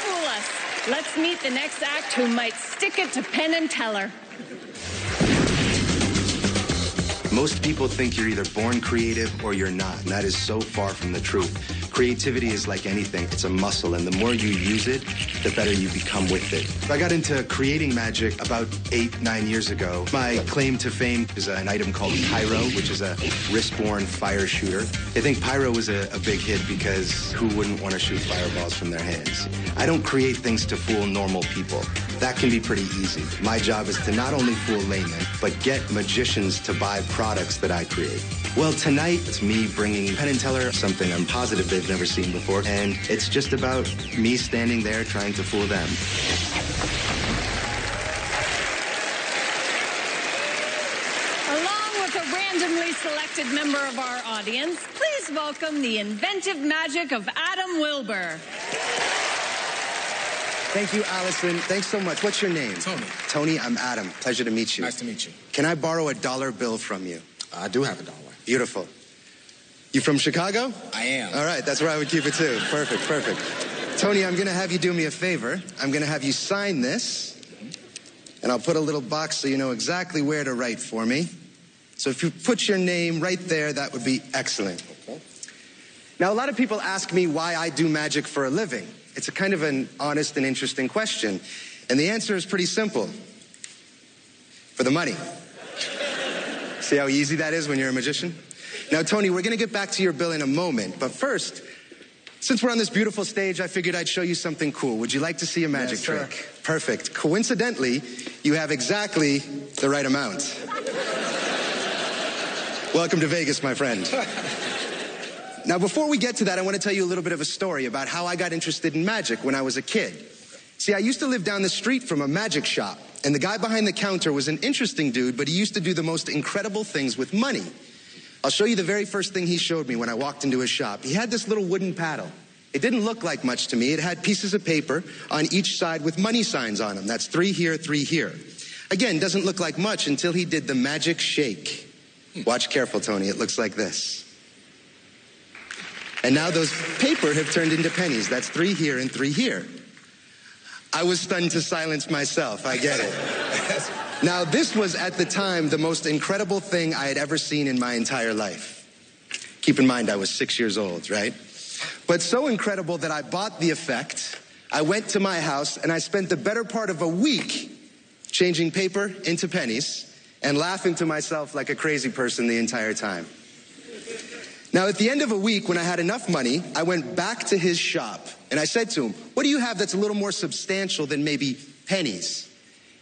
fool us. Let's meet the next act who might stick it to Penn and Teller. Most people think you're either born creative or you're not, and that is so far from the truth. Creativity is like anything. It's a muscle, and the more you use it, the better you become with it. I got into creating magic about 8-9 years ago. My claim to fame is an item called pyro, which is a wrist-borne fire shooter. I think pyro was a big hit because who wouldn't want to shoot fireballs from their hands? I don't create things to fool normal people. That can be pretty easy. My job is to not only fool laymen, but get magicians to buy products that I create. Well, tonight, it's me bringing Penn and Teller something I'm positive they've never seen before, and it's just about me standing there trying to fool them. Along with a randomly selected member of our audience, please welcome the inventive magic of Adam Wilber. Thank you, Allison. Thanks so much. What's your name? Tony. Tony, I'm Adam. Pleasure to meet you. Nice to meet you. Can I borrow a dollar bill from you? I do have a dollar. Beautiful. You from Chicago? I am. All right, that's where I would keep it too. Perfect, perfect. Tony, I'm going to have you do me a favor. I'm going to have you sign this, and I'll put a little box so you know exactly where to write for me. So if you put your name right there, that would be excellent. Okay. Now, a lot of people ask me why I do magic for a living. It's a kind of an honest and interesting question. And the answer is pretty simple. For the money. See how easy that is when you're a magician? Now, Tony, we're going to get back to your bill in a moment. But first, since we're on this beautiful stage, I figured I'd show you something cool. Would you like to see a magic trick? Perfect. Coincidentally, you have exactly the right amount. Welcome to Vegas, my friend. Now, before we get to that, I want to tell you a little bit of a story about how I got interested in magic when I was a kid. See, I used to live down the street from a magic shop, and the guy behind the counter was an interesting dude, but he used to do the most incredible things with money. I'll show you the very first thing he showed me when I walked into his shop. He had this little wooden paddle. It didn't look like much to me. It had pieces of paper on each side with money signs on them. That's 3 here, 3 here. Again, doesn't look like much until he did the magic shake. Watch careful, Tony. It looks like this. And now those paper have turned into pennies. That's 3 here and 3 here. I was stunned to silence myself. I get it. Now, this was at the time the most incredible thing I had ever seen in my entire life. Keep in mind, I was 6 years old, right? But so incredible that I bought the effect. I went to my house and I spent the better part of a week changing paper into pennies and laughing to myself like a crazy person the entire time. Now, at the end of a week, when I had enough money, I went back to his shop, and I said to him, what do you have that's a little more substantial than maybe pennies?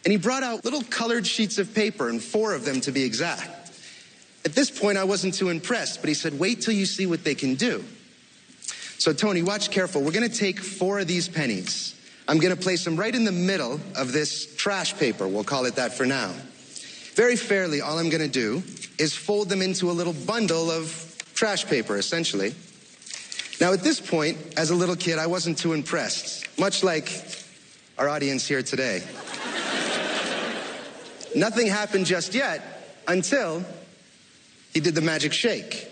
And he brought out little colored sheets of paper, and 4 of them to be exact. At this point, I wasn't too impressed, but he said, wait till you see what they can do. So, Tony, watch careful. We're going to take 4 of these pennies. I'm going to place them right in the middle of this trash paper. We'll call it that for now. Very fairly, all I'm going to do is fold them into a little bundle of trash paper, essentially. Now, at this point, as a little kid, I wasn't too impressed, much like our audience here today. Nothing happened just yet until he did the magic shake.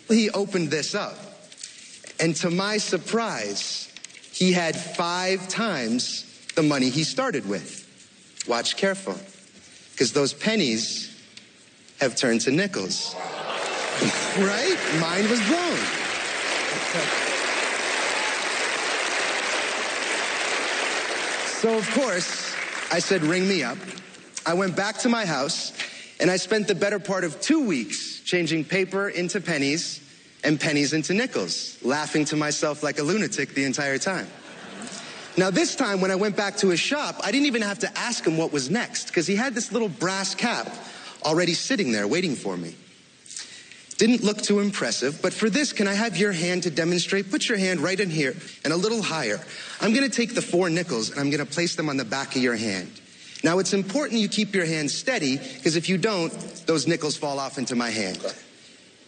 He opened this up, and to my surprise, he had 5 times the money he started with. Watch careful, because those pennies have turned to nickels. Right? Mind was blown. So, of course, I said, ring me up. I went back to my house, and I spent the better part of 2 weeks changing paper into pennies and pennies into nickels, laughing to myself like a lunatic the entire time. Now, this time, when I went back to his shop, I didn't even have to ask him what was next, because he had this little brass cap already sitting there waiting for me. Didn't look too impressive, but for this, can I have your hand to demonstrate? Put your hand right in here and a little higher. I'm going to take the 4 nickels and I'm going to place them on the back of your hand. Now, it's important you keep your hand steady, because if you don't, those nickels fall off into my hand.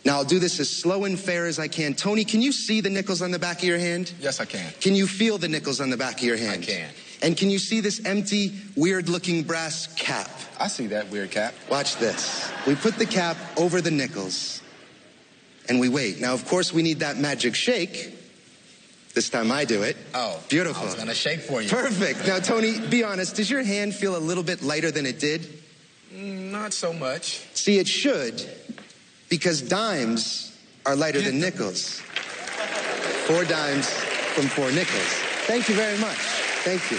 Now, I'll do this as slow and fair as I can. Tony, can you see the nickels on the back of your hand? Yes, I can. Can you feel the nickels on the back of your hand? I can. And can you see this empty, weird-looking brass cap? I see that weird cap. Watch this. We put the cap over the nickels, and we wait. Now, of course, we need that magic shake This time I do it. Oh. Beautiful. I was going to shake for you. Perfect. Now, Tony, be honest. Does your hand feel a little bit lighter than it did? Not so much. See, it should, because dimes are lighter than nickels. 4 dimes from 4 nickels. Thank you very much. Thank you.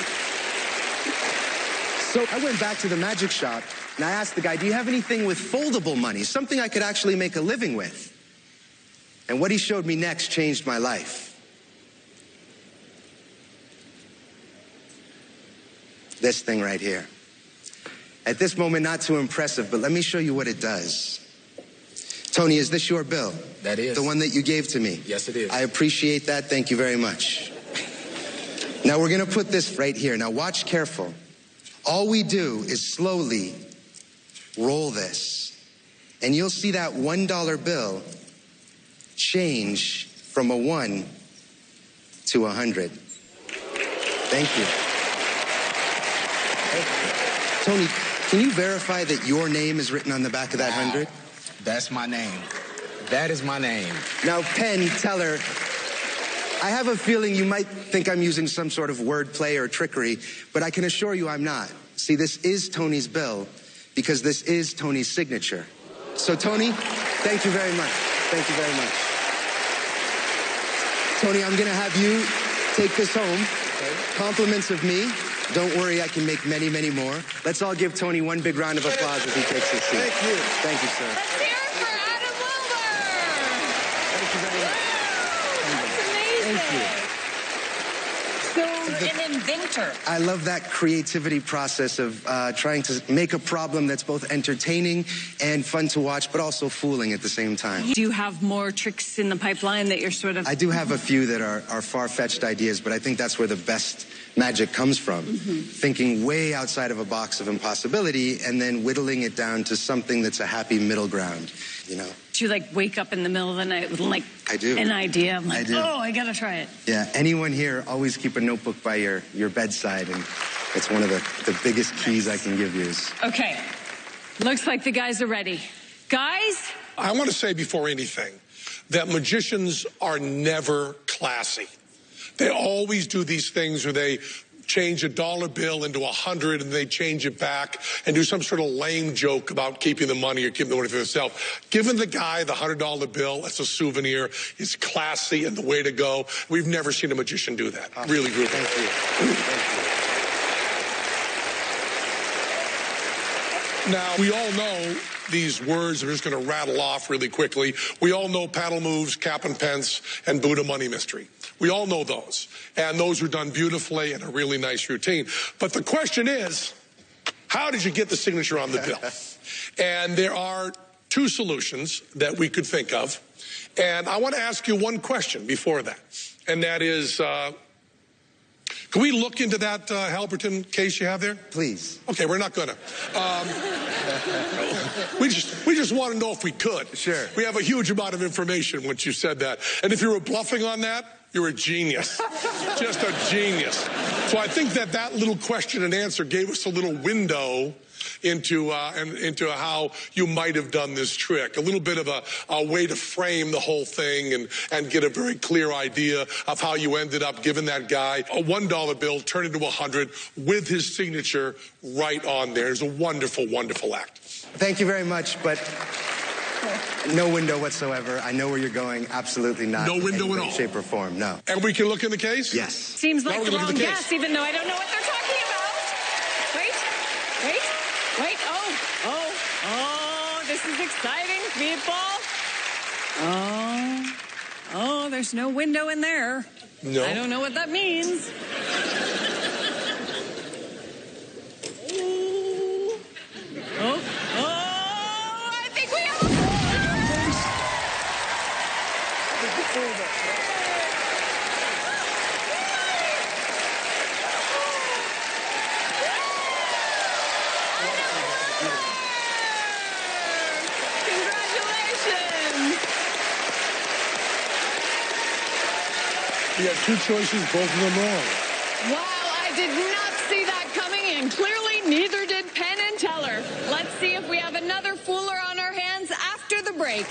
So I went back to the magic shop, and I asked the guy, do you have anything with foldable money, something I could actually make a living with? And what he showed me next changed my life. This thing right here. At this moment, not too impressive, but let me show you what it does. Tony, is this your bill? That is. The one that you gave to me? Yes, it is. I appreciate that. Thank you very much. Now, we're going to put this right here. Now, watch careful. All we do is slowly roll this, and you'll see that $1 bill change from a 1 to 100. Thank you. Tony, can you verify that your name is written on the back of that 100? That's my name. That is my name. Now, Penn, Teller, I have a feeling you might think I'm using some sort of wordplay or trickery, but I can assure you I'm not. See, this is Tony's bill because this is Tony's signature. So, Tony, thank you very much. Thank you very much. Tony, I'm going to have you take this home. Compliments of me. Don't worry, I can make many, many more. Let's all give Tony one big round of applause as he takes his seat. Thank you. Thank you, sir. Let's hear it for Adam Wilber. Thank you very much. That's amazing. Thank you. So, an inventor. I love that creativity process of trying to make a problem that's both entertaining and fun to watch, but also fooling at the same time. Do you have more tricks in the pipeline that you're sort of... I do have a few that are far-fetched ideas, but I think that's where the best magic comes from. Thinking way outside of a box of impossibility and then whittling it down to something that's a happy middle ground, you know? Do you, like, wake up in the middle of the night with, like, I do. an idea? I'm like, I do. oh, I gotta try it. Yeah, anyone here, always keep a notebook by your bedside, and it's one of the biggest keys I can give you. Okay, looks like the guys are ready. Guys? I want to say before anything that magicians are never classy. They always do these things where they change a $1 bill into 100 and they change it back and do some sort of lame joke about keeping the money or keeping the money for themselves. Giving the guy the $100 bill as a souvenir is classy and the way to go. We've never seen a magician do that. Really, really. Thank you. Thank you. Now, we all know these words. I'm just going to rattle off really quickly. We all know paddle moves, cap and pence, and Buddha money mystery. We all know those. And those are done beautifully in a really nice routine. But the question is, how did you get the signature on the bill? And there are 2 solutions that we could think of. And I want to ask you one question before that. And that is, can we look into that Halberton case you have there? Please. Okay, we're not going to. We just want to know if we could. Sure. We have a huge amount of information once you said that. And if you were bluffing on that, you're a genius. Just a genius. So I think that little question and answer gave us a little window into how you might have done this trick. A little bit of a way to frame the whole thing and get a very clear idea of how you ended up giving that guy a $1 bill turned into 100 with his signature right on there. It's a wonderful, wonderful act. Thank you very much, but no window whatsoever. I know where you're going. Absolutely not. No window at all? Shape or form, no. And we can look in the case? Yes. Seems like the wrong guess, even though I don't know what they're talking about. Wait. Oh, this is exciting, people. Oh, there's no window in there. No. I don't know what that means. I think we have Congratulations! You had 2 choices, both of them wrong. Wow, I did not see that coming, and clearly neither did Penn and Teller. Let's see if we have another fooler on our hands after the break.